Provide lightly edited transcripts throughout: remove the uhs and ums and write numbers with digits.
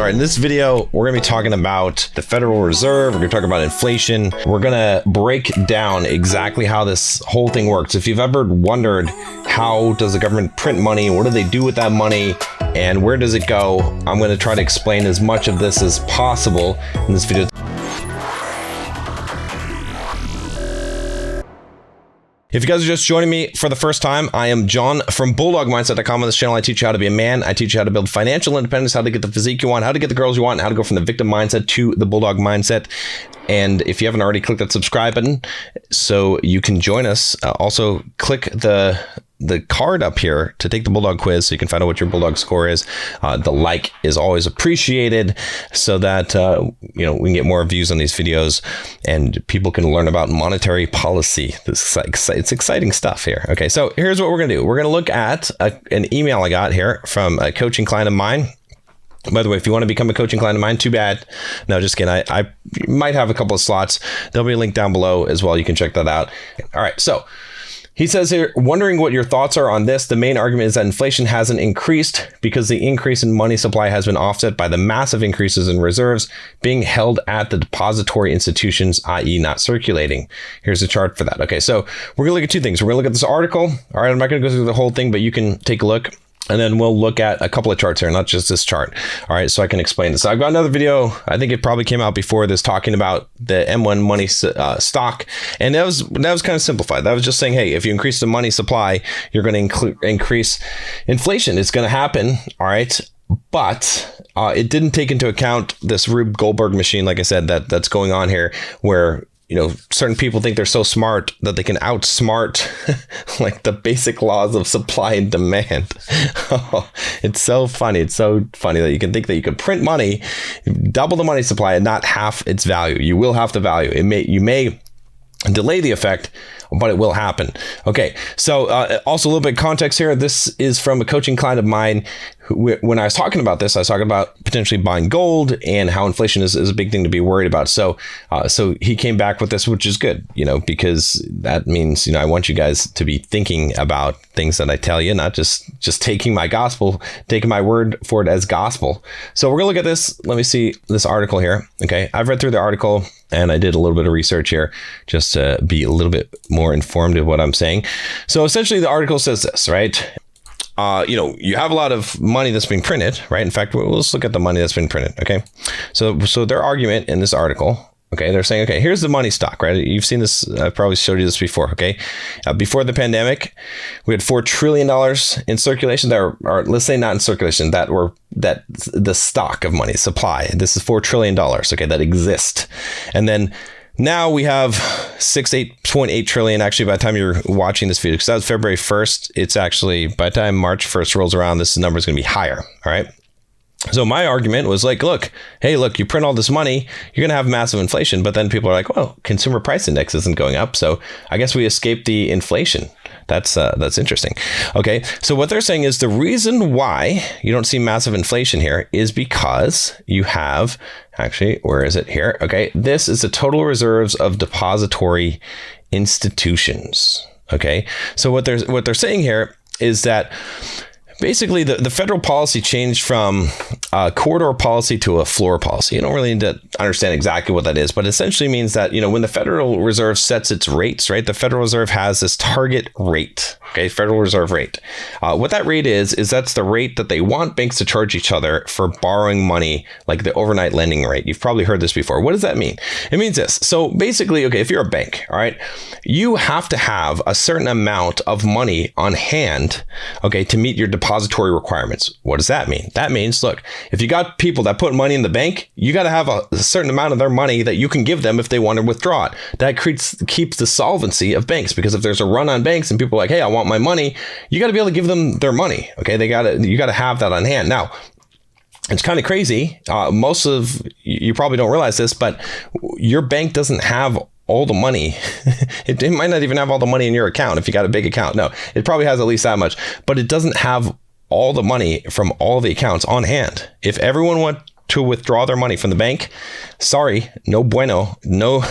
All right, in this video, we're going to be talking about the Federal Reserve. We're going to talk about inflation. We're going to break down exactly how this whole thing works. If you've ever wondered, how does the government print money? What do they do with that money? And where does it go? I'm going to try to explain as much of this as possible in this video. If you guys are just joining me for the first time, I am John from BulldogMindset.com. On this channel, I teach you how to be a man. I teach you how to build financial independence, how to get the physique you want, how to get the girls you want, and how to go from the victim mindset to the Bulldog mindset. And if you haven't already, click that subscribe button so you can join us. Also, click the card up here to take the Bulldog quiz so you can find out what your Bulldog score is. The like is always appreciated so that we can get more views on these videos and people can learn about monetary policy. It's exciting stuff here. Okay, so here's what we're gonna do. We're gonna look at an email I got here from a coaching client of mine. By the way, if you want to become a coaching client of mine, too bad. No, just kidding. I might have a couple of slots. There'll be a link down below as well. You can check that out. All right, so he says here, wondering what your thoughts are on this. The main argument is that inflation hasn't increased because the increase in money supply has been offset by the massive increases in reserves being held at the depository institutions, i.e. not circulating. Here's a chart for that. Okay, so we're gonna look at two things. We're gonna look at this article. All right, I'm not gonna go through the whole thing, but you can take a look. And then we'll look at a couple of charts here, not just this chart. All right, so I can explain this. So I've got another video, I think it probably came out before this, talking about the M1 money stock. And that was kind of simplified. That was just saying, hey, if you increase the money supply, you're going to increase inflation. It's going to happen, all right? But it didn't take into account this Rube Goldberg machine, like I said, that's going on here, where certain people think they're so smart that they can outsmart like the basic laws of supply and demand. It's so funny. It's so funny that you can think that you could print money, double the money supply, and not half its value. You will have the value. You may delay the effect, but it will happen. Okay, so also a little bit of context here. This is from a coaching client of mine. When I was talking about this, I was talking about potentially buying gold and how inflation is a big thing to be worried about. So he came back with this, which is good, because that means, I want you guys to be thinking about things that I tell you, not just taking my word for it as gospel. So we're gonna look at this. Let me see this article here. Okay, I've read through the article and I did a little bit of research here just to be a little bit more informed of what I'm saying. So essentially the article says this, right? You have a lot of money that's being printed, right? In fact, let's look at the money that's been printed, okay? So their argument in this article, okay, they're saying, okay, here's the money stock, right? You've seen this, I probably showed you this before, okay? Before the pandemic, we had $4 trillion in circulation, or let's say not in circulation, that the stock of money, supply. This is $4 trillion, okay, that exist. And then now we have 8.8 trillion. Actually, by the time you're watching this video, because that was February 1st, it's actually, by the time March 1st rolls around, this number is going to be higher. All right. So my argument was like, look, you print all this money, you're going to have massive inflation. But then people are like, well, consumer price index isn't going up. So I guess we escaped the inflation. That's interesting. Okay, so what they're saying is the reason why you don't see massive inflation here is because you have, actually, where is it here? Okay, this is the total reserves of depository institutions. Okay, so what they're saying here is that basically the federal policy changed from a corridor policy to a floor policy. You don't really need to understand exactly what that is, but it essentially means that, when the Federal Reserve sets its rates, right, the Federal Reserve has this target rate, okay, Federal Reserve rate. What that rate is that's the rate that they want banks to charge each other for borrowing money, like the overnight lending rate. You've probably heard this before. What does that mean? It means this. So basically, okay, if you're a bank, all right, you have to have a certain amount of money on hand, okay, to meet your depository requirements. What does that mean? That means, look, if you got people that put money in the bank, you got to have a certain amount of their money that you can give them if they want to withdraw it. That keeps the solvency of banks, because if there's a run on banks and people are like, hey, I want my money, you got to be able to give them their money. Okay, you got to have that on hand. Now, it's kind of crazy. Most of you probably don't realize this, but your bank doesn't have all the money. It might not even have all the money in your account if you got a big account. No, it probably has at least that much, but it doesn't have all the money from all the accounts on hand. If everyone to withdraw their money from the bank, sorry, no bueno. No,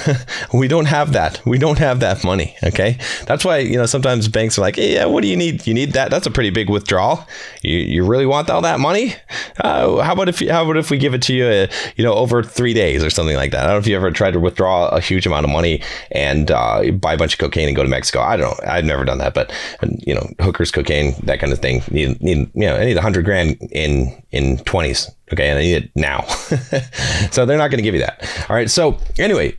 we don't have that. We don't have that money. Okay. That's why, sometimes banks are like, hey, yeah, what do you need? You need that. That's a pretty big withdrawal. You really want all that money? How about if we give it to you, over 3 days or something like that? I don't know if you ever tried to withdraw a huge amount of money and buy a bunch of cocaine and go to Mexico. I don't know. I've never done that, but hookers, cocaine, that kind of thing. I need $100,000 in 20s. Okay, and I need it now. So they're not going to give you that. All right. So anyway,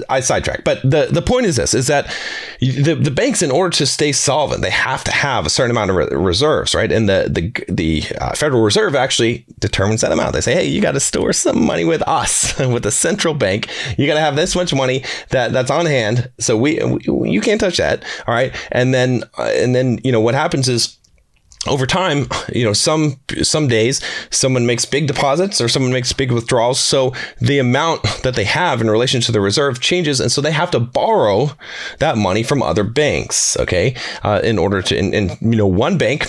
I sidetracked. But the point is this, is that the banks, in order to stay solvent, they have to have a certain amount of reserves, right? And the Federal Reserve actually determines that amount. They say, hey, you got to store some money with us, with the central bank. You got to have this much money that's on hand. So you can't touch that. All right. And then what happens is, over time, some days someone makes big deposits or someone makes big withdrawals. So the amount that they have in relation to the reserve changes. And so they have to borrow that money from other banks. Okay. In order to, one bank,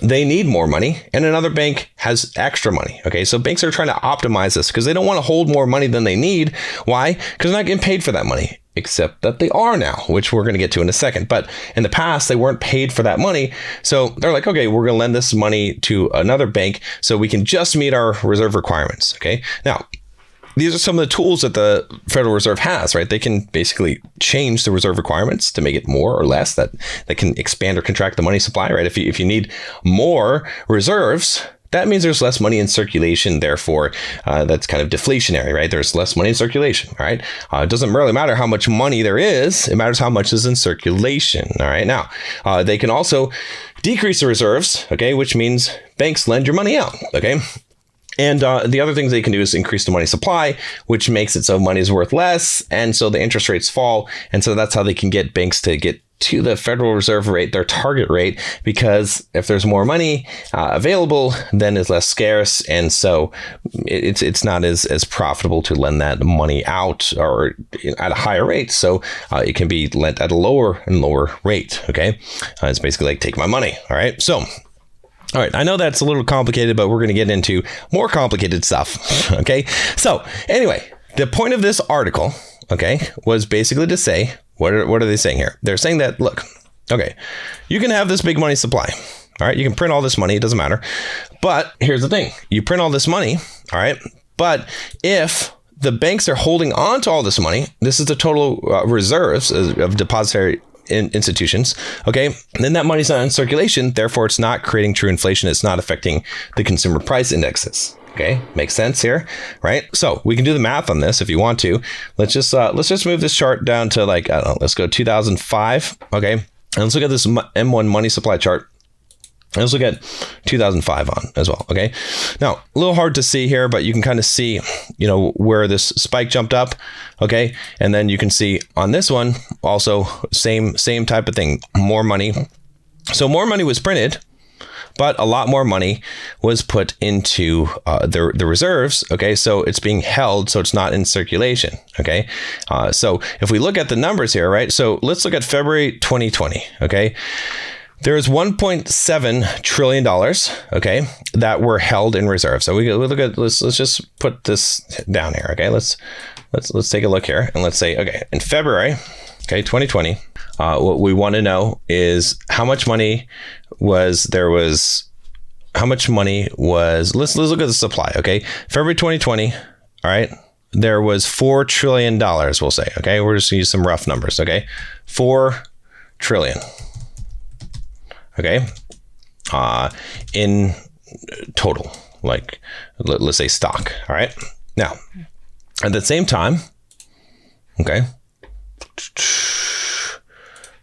they need more money and another bank has extra money. Okay. So banks are trying to optimize this because they don't want to hold more money than they need. Why? Because they're not getting paid for that money. Except that they are now, which we're going to get to in a second. But in the past, they weren't paid for that money. So they're like, okay, we're going to lend this money to another bank so we can just meet our reserve requirements. Okay. Now, these are some of the tools that the Federal Reserve has, right? They can basically change the reserve requirements to make it more or less, that can expand or contract the money supply, right? If you need more reserves, that means there's less money in circulation. Therefore, that's kind of deflationary, right? There's less money in circulation, all right? It doesn't really matter how much money there is. It matters how much is in circulation, all right? Now, they can also decrease the reserves, okay? Which means banks lend your money out, okay? And the other things they can do is increase the money supply, which makes it so money is worth less. And so the interest rates fall. And so that's how they can get banks to get to the Federal Reserve rate, their target rate, because if there's more money available, then it's less scarce. And so it's not as profitable to lend that money out or at a higher rate. So it can be lent at a lower and lower rate. Okay. It's basically like, take my money. All right. So, all right, I know that's a little complicated, but we're going to get into more complicated stuff. Okay. So anyway, the point of this article, okay, was basically to say, what are they saying here? They're saying that, look, okay, you can have this big money supply. All right. You can print all this money. It doesn't matter. But here's the thing. You print all this money. All right. But if the banks are holding on to all this money, this is the total reserves of depository institutions. Okay. And then that money's not in circulation. Therefore, it's not creating true inflation. It's not affecting the consumer price indexes. Okay. Makes sense here, right? So we can do the math on this if you want to. Let's just move this chart down to like, I don't know, let's go 2005. Okay. And let's look at this M1 money supply chart. And let's look at 2005 on as well. Okay. Now, a little hard to see here, but you can kind of see, where this spike jumped up. Okay. And then you can see on this one also same type of thing, more money. So more money was printed, but a lot more money was put into the reserves. Okay. So it's being held. So it's not in circulation. Okay. So if we look at the numbers here, right? So let's look at February 2020. Okay. There's $1.7 trillion, okay, that were held in reserve. So we look at, let's just put this down here, okay? Let's take a look here and let's say, okay, in February, okay, 2020, what we want to know is how much money was, let's look at the supply, okay? February 2020, all right, there was $4 trillion, we'll say, okay? We're just gonna use some rough numbers, okay? 4 trillion. Okay, in total, like let's say stock. All right. Now, at the same time, okay,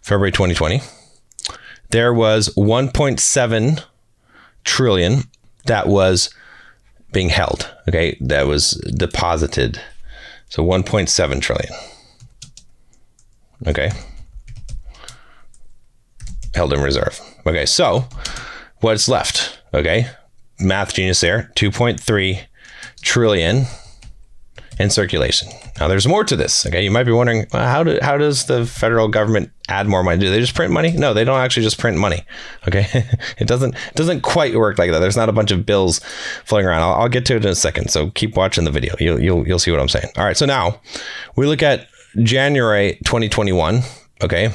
February 2020, there was 1.7 trillion that was being held. Okay, that was deposited. So 1.7 trillion. Okay. Held in reserve. Okay, so what's left? Okay, math genius there. 2.3 trillion in circulation. Now, there's more to this. Okay, you might be wondering, well, how does the federal government add more money? Do they just print money? No, they don't actually just print money. Okay, it doesn't quite work like that. There's not a bunch of bills floating around. I'll get to it in a second. So keep watching the video. You'll see what I'm saying. All right. So now we look at January 2021. Okay,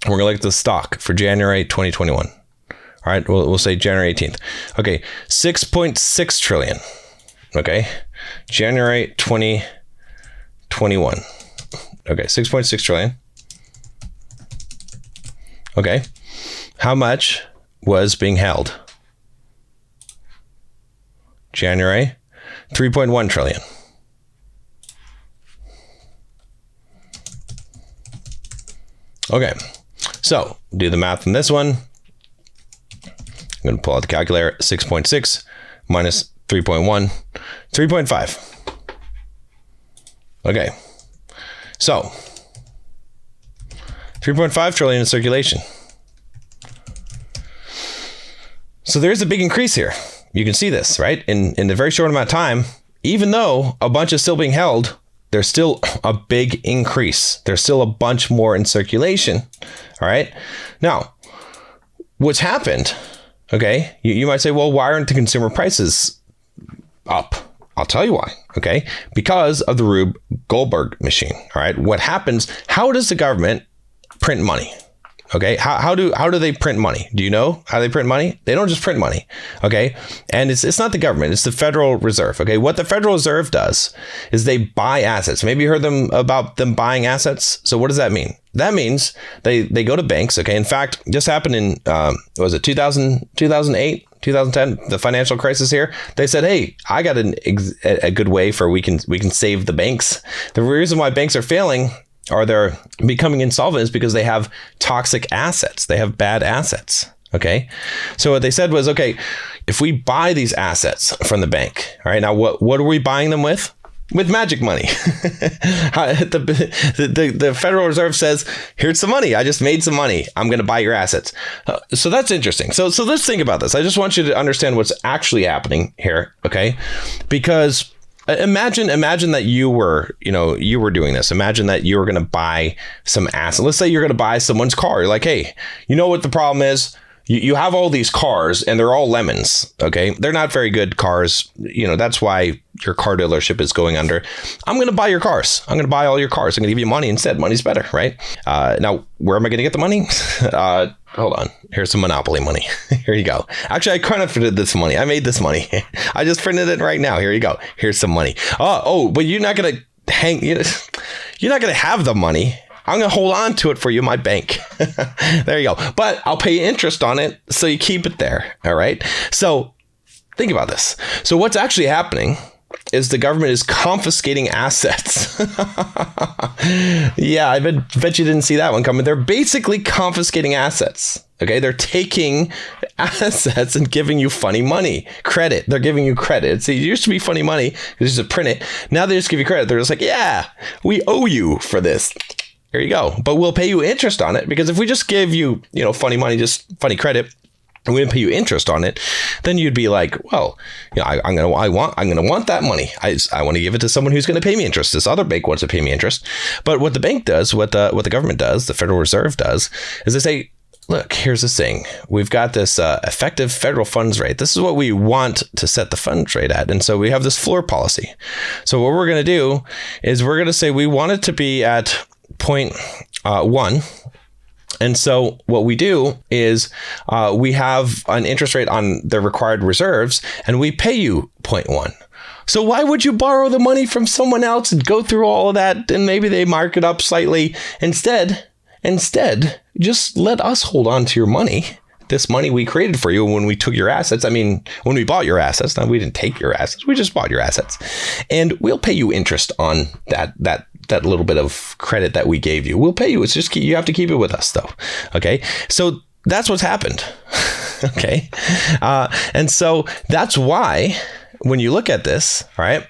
we're gonna look at the stock for January 2021. All right, we'll say January 18th. Okay, 6.6 trillion. Okay, January 2021. Okay, 6.6 trillion. Okay, how much was being held? January, 3.1 trillion. Okay, so do the math on this one. I'm going to pull out the calculator. 6.6 minus 3.1, 3.5. Okay, so 3.5 trillion in circulation. So there's a big increase here. You can see this, right? In a very short amount of time, even though a bunch is still being held, there's still a big increase. There's still a bunch more in circulation. All right. Now, what's happened? Okay. You might say, well, why aren't the consumer prices up? I'll tell you why. Okay. Because of the Rube Goldberg machine. All right. What happens? How does the government print money? Okay. How do they print money? Do you know how they print money? They don't just print money. Okay. And it's not the government. It's the Federal Reserve. Okay. What the Federal Reserve does is they buy assets. Maybe you heard about them buying assets. So what does that mean? That means they go to banks. Okay. In fact, this happened in, was it 2008? 2010, the financial crisis here. They said, hey, I got a good way for we can save the banks. The reason why banks are failing or they're becoming insolvent is because they have toxic assets. They have bad assets. Okay. So what they said was, okay, if we buy these assets from the bank, all right, now what are we buying them with? With magic money. The Federal Reserve says, here's some money. I just made some money. I'm going to buy your assets. So that's interesting. So let's think about this. I just want you to understand what's actually happening here. Okay. Because imagine that you were doing this. Imagine that you were going to buy some asset. Let's say you're going to buy someone's car. You're like, hey, you know what the problem is? You have all these cars and they're all lemons. Okay. They're not very good cars. That's why your car dealership is going under. I'm going to buy your cars. I'm going to buy all your cars. I'm going to give you money instead. Money's better, right? Now, where am I going to get the money? Hold on. Here's some Monopoly money. Here you go. Actually, I credited this money. I made this money. I just printed it right now. Here you go. Here's some money. But you're not going to you're not going to have the money. I'm going to hold on to it for you, my bank. There you go. But I'll pay you interest on it, so you keep it there. All right. So think about this. So what's actually happening is the government is confiscating assets. Yeah, I bet you didn't see that one coming. They're basically confiscating assets. Okay, they're taking assets and giving you funny money, credit. They're giving you credit. So it used to be funny money because you used to print it. Now they just give you credit. They're just like, yeah, we owe you for this. Here you go. But we'll pay you interest on it, because if we just give you, funny money, just funny credit, and we didn't pay you interest on it, then you'd be like, well, I'm gonna want that money. I want to give it to someone who's going to pay me interest. This other bank wants to pay me interest. But what the bank does, what the government does, the Federal Reserve does, is they say, look, here's this thing. We've got this effective federal funds rate. This is what we want to set the funds rate at. And so we have this floor policy. So what we're going to do is we're going to say we want it to be at 0.1. And so what we do is we have an interest rate on the required reserves, and we pay you 0.1. So why would you borrow the money from someone else and go through all of that, and maybe they mark it up slightly? Instead, just let us hold on to your money. This money we created for you when we took your assets. I mean, when we bought your assets. Now, we didn't take your assets. We just bought your assets. And we'll pay you interest on that little bit of credit that we gave you. We'll pay you. It's just you have to keep it with us, though. Okay. So that's what's happened. Okay. And so that's why when you look at this, all right,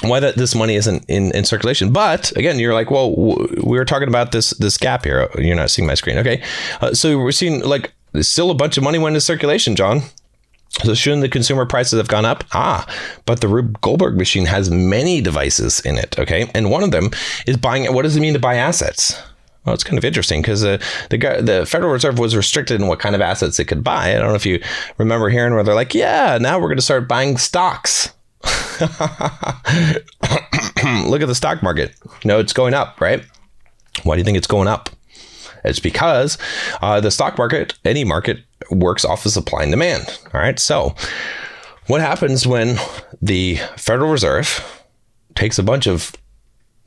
why this money isn't in circulation. But again, you're like, well, we were talking about this gap here. You're not seeing my screen. Okay. So we're seeing like still a bunch of money went into circulation, John. So shouldn't the consumer prices have gone up? But the Rube Goldberg machine has many devices in it, okay? And one of them is buying. What does it mean to buy assets? Well, it's kind of interesting because the Federal Reserve was restricted in what kind of assets it could buy. I don't know if you remember hearing where they're like, yeah, now we're going to start buying stocks. Look at the stock market. It's going up, right? Why do you think it's going up? It's because the stock market, any market, works off of supply and demand. All right. So what happens when the Federal Reserve takes a bunch of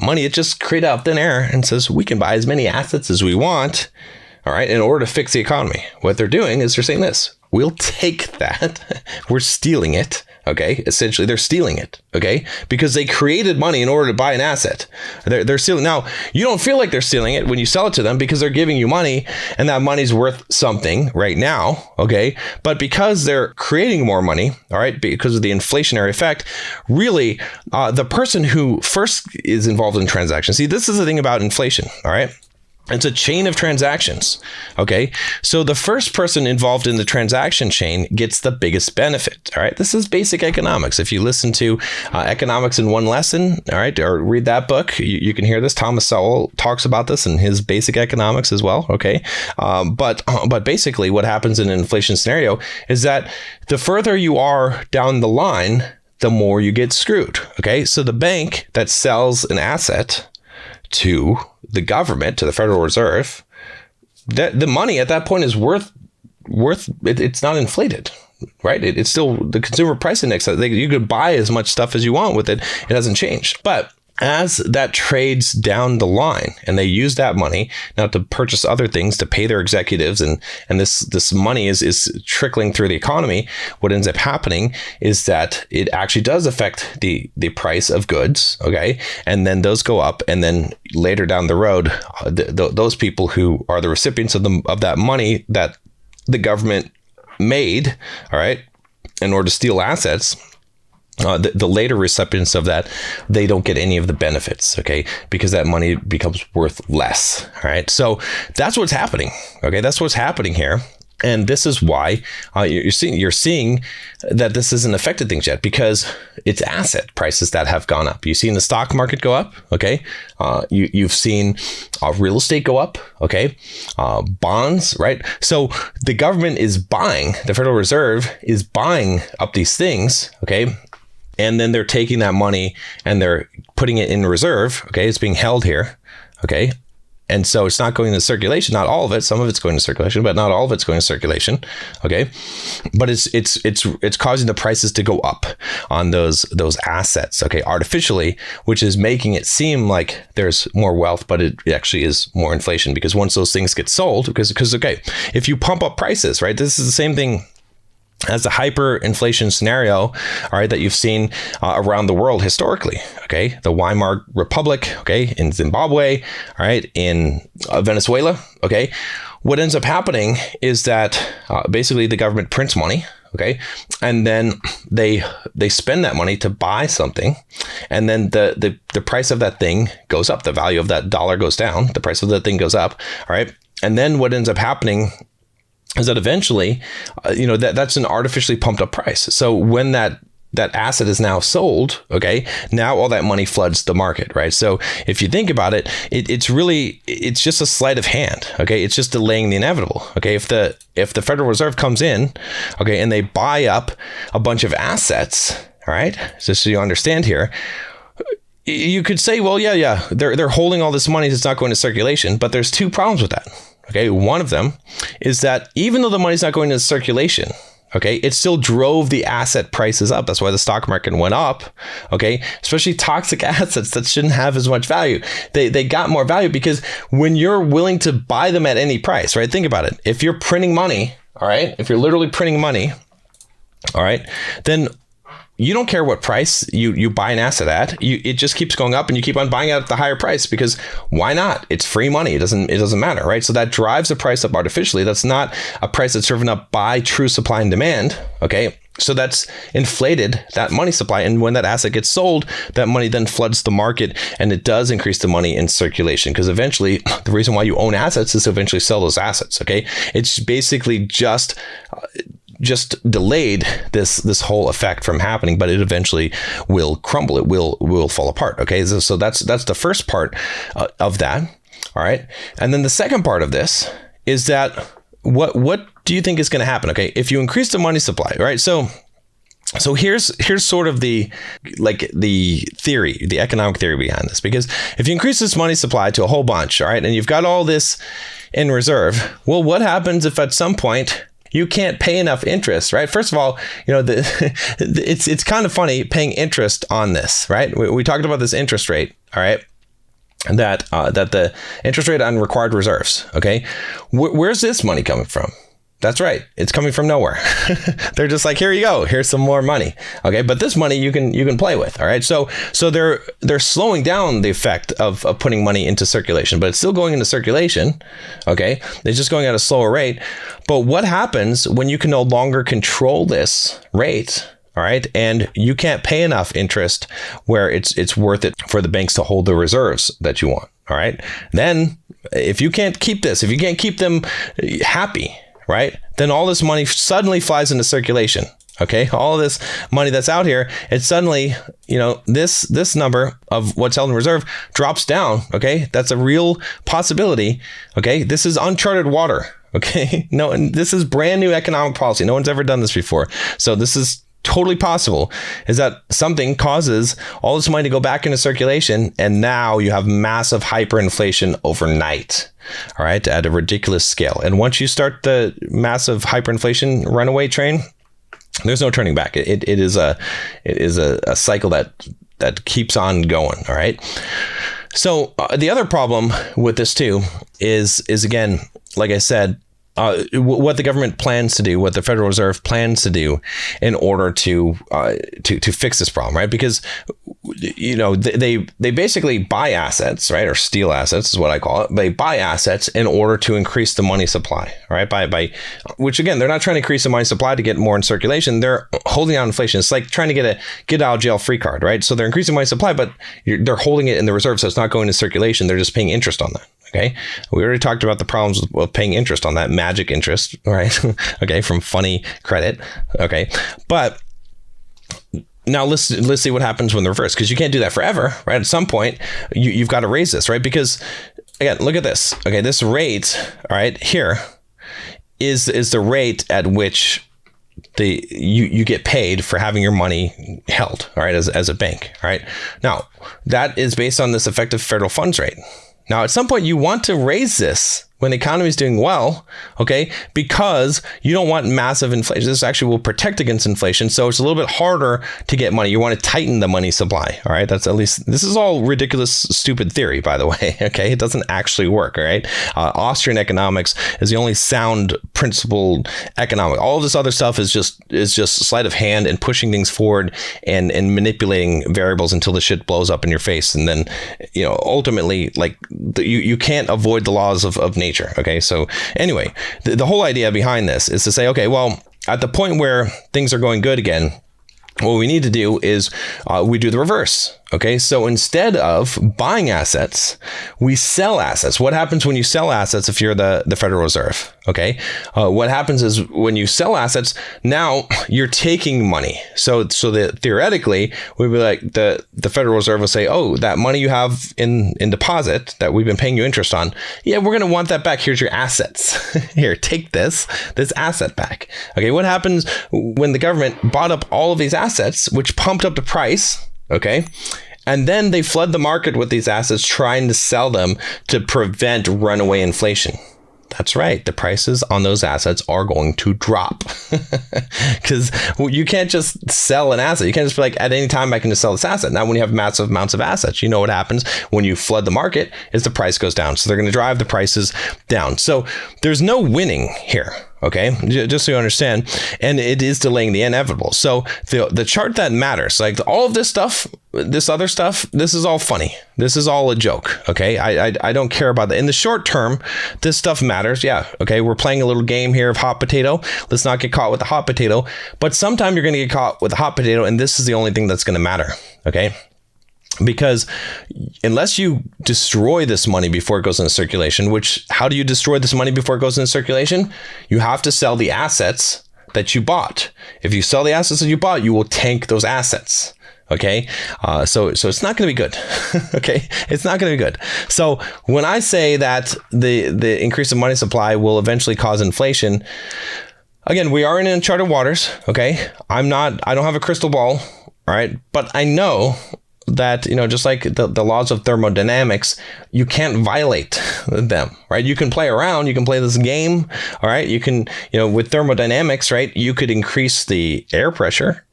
money it just created out of thin air and says we can buy as many assets as we want, all right, in order to fix the economy? What they're doing is they're saying this: we'll take that, we're stealing it. Okay, essentially they're stealing it. Okay, because they created money in order to buy an asset. They're stealing. Now you don't feel like they're stealing it when you sell it to them because they're giving you money and that money's worth something right now. Okay, but because they're creating more money, all right, because of the inflationary effect, really the person who first is involved in transactions. See, this is the thing about inflation. All right. It's a chain of transactions. Okay. So the first person involved in the transaction chain gets the biggest benefit. All right. This is basic economics. If you listen to Economics in One Lesson, all right, or read that book, you can hear this. Thomas Sowell talks about this in his Basic Economics as well. Okay. But basically what happens in an inflation scenario is that the further you are down the line, the more you get screwed. Okay. So the bank that sells an asset to the government, to the Federal Reserve, that the money at that point is worth it's not inflated, right? It's still the consumer price index. You could buy as much stuff as you want with it. It hasn't changed. But as that trades down the line and they use that money now to purchase other things, to pay their executives, and this money is trickling through the economy, what ends up happening is that it actually does affect the price of goods, okay? And then those go up, and then later down the road, those people who are the recipients of that money that the government made, all right, in order to steal assets, the later recipients of that, they don't get any of the benefits, okay? Because that money becomes worth less, all right? So that's what's happening, okay? That's what's happening here. And this is why you're seeing that this hasn't affected things yet, because it's asset prices that have gone up. You've seen the stock market go up, okay? You've seen real estate go up, okay? Bonds, right? So the government is buying, the Federal Reserve is buying up these things, okay? And then they're taking that money and they're putting it in reserve. Okay. It's being held here. Okay. And so it's not going into circulation. Not all of it. Some of it's going to circulation, but not all of it's going to circulation. Okay. But it's causing the prices to go up on those assets. Okay. Artificially, which is making it seem like there's more wealth, but it actually is more inflation, because once those things get sold, because okay, if you pump up prices, right, this is the same thing as the hyperinflation scenario, all right, that you've seen around the world historically, okay? The Weimar Republic, okay, in Zimbabwe, all right, in Venezuela, okay? What ends up happening is that basically the government prints money, okay? And then they spend that money to buy something, and then the price of that thing goes up. The value of that dollar goes down. The price of that thing goes up, all right? And then what ends up happening is that eventually, that's an artificially pumped up price. So when that asset is now sold, okay, now all that money floods the market, right? So if you think about it, it's just a sleight of hand, okay? It's just delaying the inevitable, okay? If the Federal Reserve comes in, okay, and they buy up a bunch of assets, all right, just so you understand here, you could say, well, yeah, they're holding all this money that's not going to circulation, but there's two problems with that. Okay, one of them is that even though the money's not going into circulation, okay, it still drove the asset prices up. That's why the stock market went up, okay, especially toxic assets that shouldn't have as much value. They got more value because when you're willing to buy them at any price, right? Think about it. If you're printing money, all right, if you're literally printing money, all right, then you don't care what price you buy an asset at. It just keeps going up, and you keep on buying it at the higher price, because why not? It's free money. It doesn't matter, right? So that drives the price up artificially. That's not a price that's driven up by true supply and demand. Okay. So that's inflated that money supply. And when that asset gets sold, that money then floods the market, and it does increase the money in circulation, because eventually the reason why you own assets is to eventually sell those assets. Okay. It's basically just just delayed this whole effect from happening, but it eventually will crumble. It will fall apart. Okay, so that's the first part of that. All right, and then the second part of this is that what do you think is going to happen? Okay, if you increase the money supply, right? So here's sort of the theory, the economic theory behind this, because if you increase this money supply to a whole bunch, all right, and you've got all this in reserve, well, what happens if at some point you can't pay enough interest, right? First of all, it's kind of funny paying interest on this, right? We talked about this interest rate, all right? That the interest rate on required reserves, okay? Where's this money coming from? That's right. It's coming from nowhere. They're just like, here you go. Here's some more money. Okay. But this money you can play with. All right. So they're slowing down the effect of putting money into circulation, but it's still going into circulation. Okay. It's just going at a slower rate. But what happens when you can no longer control this rate? All right. And you can't pay enough interest where it's worth it for the banks to hold the reserves that you want. All right. Then if you can't keep this, if you can't keep them happy, right, then all this money suddenly flies into circulation. Okay, all of this money that's out here, it suddenly, this number of what's held in reserve drops down. Okay, that's a real possibility. Okay, this is uncharted water. Okay, no, and this is brand new economic policy. No one's ever done this before. So this is totally possible, is that something causes all this money to go back into circulation, and now you have massive hyperinflation overnight. All right, at a ridiculous scale. And once you start the massive hyperinflation runaway train, there's no turning back. It is a cycle that keeps on going. All right. So the other problem with this too is again, like I said, what the government plans to do, what the Federal Reserve plans to do in order to fix this problem, right? Because they basically buy assets, right, or steal assets is what I call it. They buy assets in order to increase the money supply, right? By which again, they're not trying to increase the money supply to get more in circulation. They're holding on inflation. It's like trying to get a get out of jail free card, right? So they're increasing money supply, but they're holding it in the reserve, so it's not going to circulation. They're just paying interest on that. Okay, we already talked about the problems with paying interest on that magic interest, right? Okay, from funny credit. Okay, but now let's see what happens when the reverse, because you can't do that forever, right? At some point, you've got to raise this, right? Because again, look at this. Okay, this rate, all right, here is the rate at which you get paid for having your money held, all right, as a bank, all right? Now that is based on this effective federal funds rate. Now, at some point, you want to raise this when the economy is doing well, okay, because you don't want massive inflation. This actually will protect against inflation, so it's a little bit harder to get money. You want to tighten the money supply, all right? That's at least, this is all ridiculous, stupid theory, by the way, okay? It doesn't actually work, all right? Austrian economics is the only sound principled economic. All of this other stuff is just sleight of hand and pushing things forward and manipulating variables until the shit blows up in your face. And then, ultimately, like, you can't avoid the laws of nature. Okay, so anyway, the whole idea behind this is to say, okay, well, at the point where things are going good again, what we need to do is we do the reverse. Okay, so instead of buying assets, we sell assets. What happens when you sell assets if you're the Federal Reserve? Okay, what happens is when you sell assets, now you're taking money. So that theoretically, we'd be like, the Federal Reserve will say, oh, that money you have in deposit that we've been paying you interest on, yeah, we're going to want that back. Here's your assets. Here, take this asset back. Okay, what happens when the government bought up all of these assets, which pumped up the price? Okay. And then they flood the market with these assets, trying to sell them to prevent runaway inflation. That's right. The prices on those assets are going to drop because you can't just sell an asset. You can't just be like, at any time I can just sell this asset. Now, when you have massive amounts of assets, you know what happens when you flood the market is the price goes down. So they're going to drive the prices down. So there's no winning here. Okay, just so you understand, and it is delaying the inevitable. So the chart that matters, like all of this stuff, this other stuff, this is all funny. This is all a joke. Okay, I don't care about that. In the short term, this stuff matters. Yeah. Okay, we're playing a little game here of hot potato. Let's not get caught with the hot potato. But sometime you're going to get caught with the hot potato, and this is the only thing that's going to matter. Okay. Because unless you destroy this money before it goes into circulation, which how do you destroy this money before it goes into circulation? You have to sell the assets that you bought. If you sell the assets that you bought, you will tank those assets. Okay, so it's not going to be good. Okay, it's not going to be good. So when I say that the increase of money supply will eventually cause inflation, again, we are in uncharted waters. Okay, I don't have a crystal ball. All right, but I know that, just like the laws of thermodynamics, you can't violate them, right? You can play around, you can play this game, all right? You can, with thermodynamics, right? You could increase the air pressure,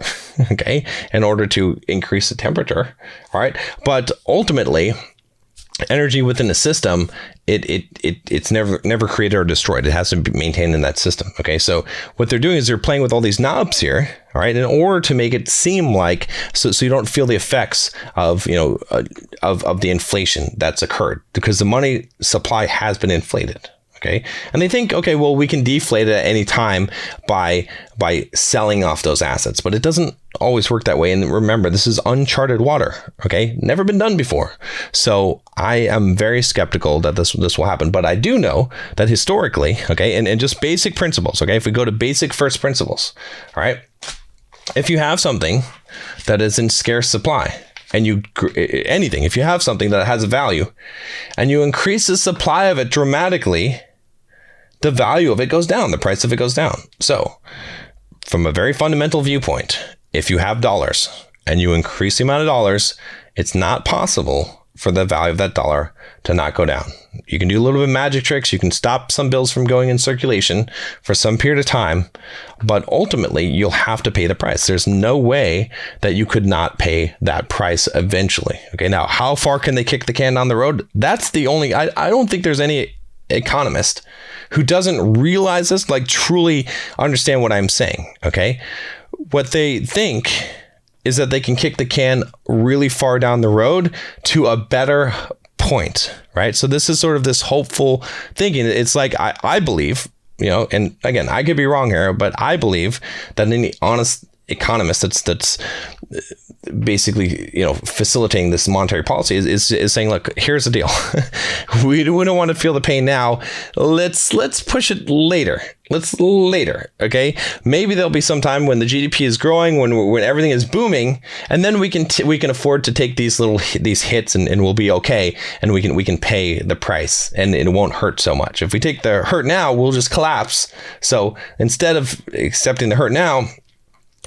okay, in order to increase the temperature, all right? But ultimately, energy within the system, it's never created or destroyed. It has to be maintained in that system. Okay, so what they're doing is they're playing with all these knobs here, all right, in order to make it seem like so you don't feel the effects of of the inflation that's occurred, because the money supply has been inflated. Okay, and they think, okay, well, we can deflate it at any time by selling off those assets, but it doesn't always work that way. And remember, this is uncharted water. Okay, never been done before. So I am very skeptical that this will happen. But I do know that historically, okay, and just basic principles. Okay, if we go to basic first principles, all right, if you have something that is in scarce supply, and if you have something that has a value, and you increase the supply of it dramatically, the value of it goes down, the price of it goes down. So from a very fundamental viewpoint, if you have dollars and you increase the amount of dollars, it's not possible for the value of that dollar to not go down. You can do a little bit of magic tricks. You can stop some bills from going in circulation for some period of time, but ultimately you'll have to pay the price. There's no way that you could not pay that price eventually. Okay, now how far can they kick the can down the road? That's the only, I don't think there's any economist who doesn't realize this, like truly understand what I'm saying. Okay, what they think is that they can kick the can really far down the road to a better point, right? So this is sort of this hopeful thinking. It's like, I believe, and again, I could be wrong here, but I believe that any honest economist that's basically facilitating this monetary policy is saying, look, here's the deal. we don't want to feel the pain now. Let's push it later. Okay, maybe there'll be some time when the GDP is growing, when everything is booming, and then we can afford to take these hits and we'll be okay, and we can pay the price and it won't hurt so much. If we take the hurt now, we'll just collapse. So instead of accepting the hurt now,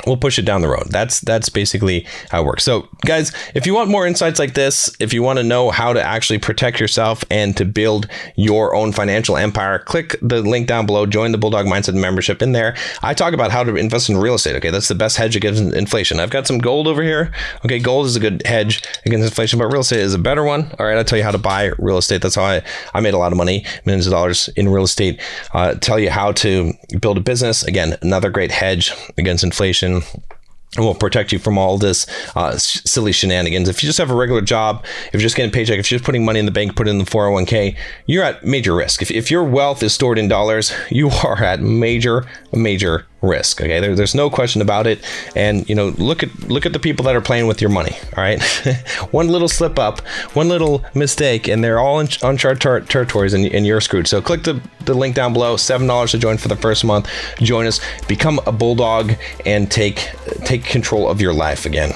we'll push it down the road. That's basically how it works. So guys, if you want more insights like this, if you want to know how to actually protect yourself and to build your own financial empire, click the link down below, join the Bulldog Mindset membership. In there, I talk about how to invest in real estate. Okay, that's the best hedge against inflation. I've got some gold over here. Okay, gold is a good hedge against inflation, but real estate is a better one. All right, I'll tell you how to buy real estate. That's how I made a lot of money, millions of dollars in real estate. Tell you how to build a business. Again, another great hedge against inflation. And will protect you from all this silly shenanigans. If you just have a regular job, if you're just getting a paycheck, if you're just putting money in the bank, put it in the 401k, you're at major risk. If your wealth is stored in dollars, you are at major risk. Okay, there's no question about it. And look at the people that are playing with your money. All right, one little slip up, one little mistake, and they're all in uncharted territories, and you're screwed. So click the link down below. $7 to join for the first month. Join us, become a bulldog, and take control of your life again.